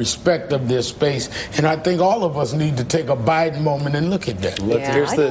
respect of their space, and I think all of us need to take a Biden moment and look at that.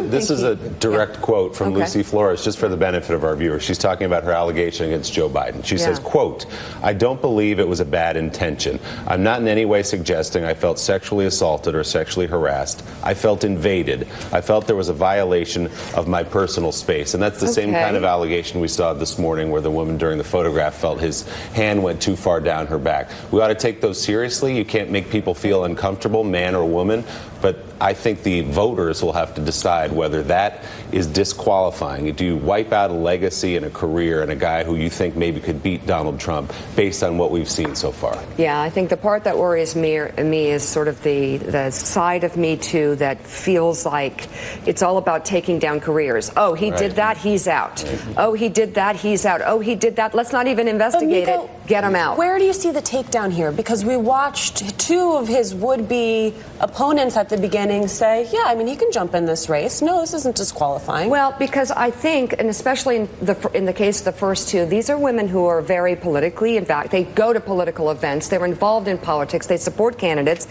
This is a direct quote from Lucy Flores, just for the benefit of our viewers. She's talking about her allegation against Joe Biden. She says, quote, "I don't believe it was a bad intention. I'm not in any way suggesting I felt sexually assaulted or sexually harassed. I felt invaded. I felt there was a violation of my personal space." And that's the same kind of allegation we saw this morning, where the woman during the photograph felt his hand went too far down her back. We ought to take those seriously. You can't make people feel uncomfortable, man or woman, but I think the voters will have to decide whether that is disqualifying. Do you wipe out a legacy and a career and a guy who you think maybe could beat Donald Trump based on what we've seen so far? Yeah, I think the part that worries me is sort of the side of Me Too that feels like it's all about taking down careers. Oh, he did that, he's out. Oh, he did that, he's out. Oh, he did that, let's not even investigate it. Get him out. Where do you see the takedown here? Because we watched two of his would-be opponents at the beginning say, yeah, I mean, he can jump in this race. No, this isn't disqualifying. Well, because I think, and especially in the case of the first two, these are women who are very politically, in fact, they go to political events, they're involved in politics, they support candidates.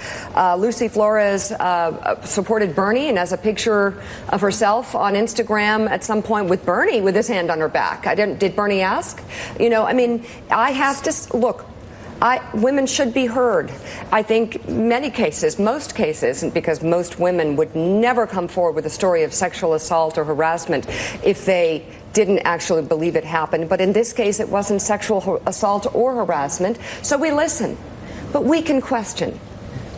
Lucy Flores supported Bernie and has a picture of herself on Instagram at some point with Bernie with his hand on her back. Did Bernie ask? You know, I mean, I have to look. Women should be heard. I think many cases, most cases, because most women would never come forward with a story of sexual assault or harassment if they didn't actually believe it happened. But in this case, it wasn't sexual assault or harassment. So we listen, but we can question.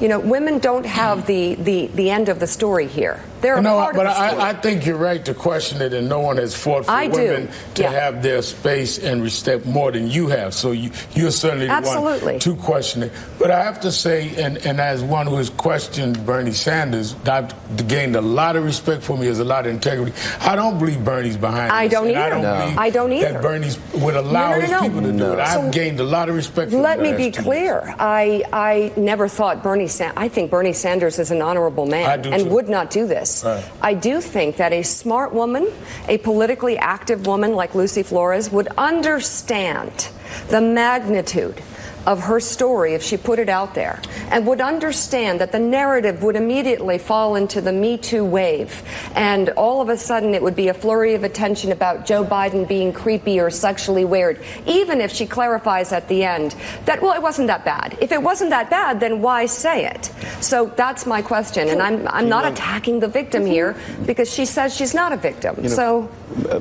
You know, women don't have the end of the story here. They're part of the story. I think you're right to question it, and no one has fought for women to have their space and respect more than you have. So you're certainly the one to question it. But I have to say, and as one who has questioned Bernie Sanders, I've gained a lot of respect for him. He has a lot of integrity. I don't believe Bernie's behind this. I don't either. I don't believe that Bernie would allow his people to do it. I've gained a lot of respect for him. Let me be clear. I never thought I think Bernie Sanders is an honorable man and would not do this. Right. I do think that a smart woman, a politically active woman like Lucy Flores would understand the magnitude of her story if she put it out there, and would understand that the narrative would immediately fall into the Me Too wave, and all of a sudden it would be a flurry of attention about Joe Biden being creepy or sexually weird, even if she clarifies at the end that, well, it wasn't that bad. If it wasn't that bad, then why say it? So that's my question, and I'm not attacking the victim here, because she says she's not a victim. So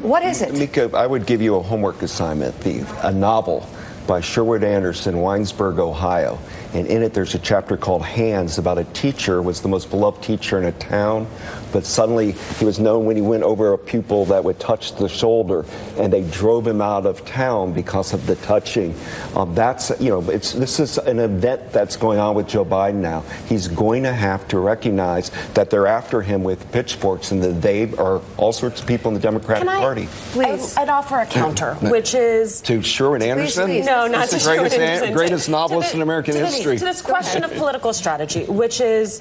what is it? Mika, I would give you a homework assignment, a novel by Sherwood Anderson, Winesburg, Ohio. And in it, there's a chapter called Hands, about a teacher, was the most beloved teacher in a town, but suddenly he was known when he went over a pupil that would touch the shoulder, and they drove him out of town because of the touching. This is an event that's going on with Joe Biden now. He's going to have to recognize that they're after him with pitchforks, and that they are all sorts of people in the Democratic Party. Please. I'd offer a counter, which is... To Sherwood Anderson? Please. No, not to Sherwood Anderson. Greatest novelist in American history. To this question of political strategy, which is,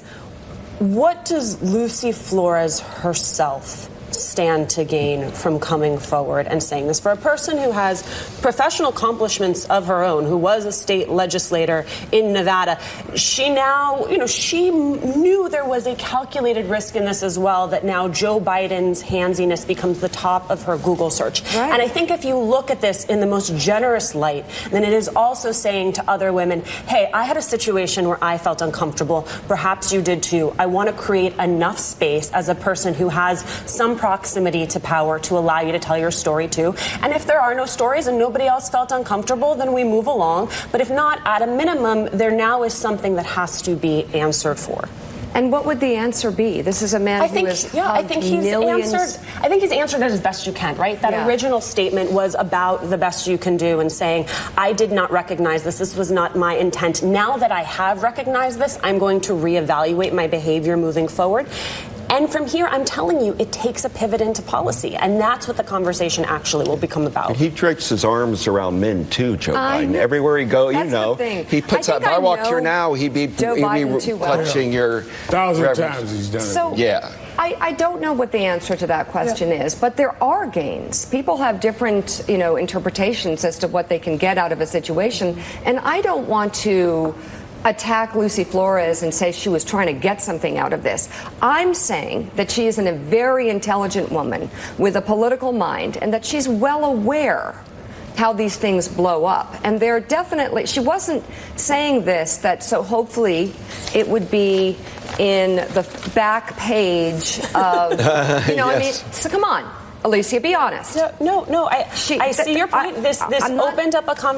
what does Lucy Flores herself stand to gain from coming forward and saying this? For a person who has professional accomplishments of her own, who was a state legislator in Nevada, she now, she knew there was a calculated risk in this as well, that now Joe Biden's handsiness becomes the top of her Google search. Right. And I think if you look at this in the most generous light, then it is also saying to other women, hey, I had a situation where I felt uncomfortable. Perhaps you did too. I want to create enough space as a person who has some proximity to power to allow you to tell your story too. And if there are no stories and nobody else felt uncomfortable, then we move along. But if not, at a minimum, there now is something that has to be answered for. And what would the answer be? This is a man who has I think he's answered it as best you can, right? That original statement was about the best you can do and saying, I did not recognize this. This was not my intent. Now that I have recognized this, I'm going to reevaluate my behavior moving forward. And from here, I'm telling you, it takes a pivot into policy. And that's what the conversation actually will become about. And he drapes his arms around men, too, Joe Biden. Everywhere he goes, he puts out, if I walked here now, he'd be clutching your... 1,000 times he's done it. So, I don't know what the answer to that question is, but there are gains. People have different, interpretations as to what they can get out of a situation. And I don't want to attack Lucy Flores and say she was trying to get something out of this. I'm saying that she is a very intelligent woman with a political mind and that she's well aware how these things blow up. And they're definitely, she wasn't saying this that so hopefully it would be in the back page of, you know, Yes. I mean, so come on, Alicia, be honest. No, I see your point. This opened up a conversation.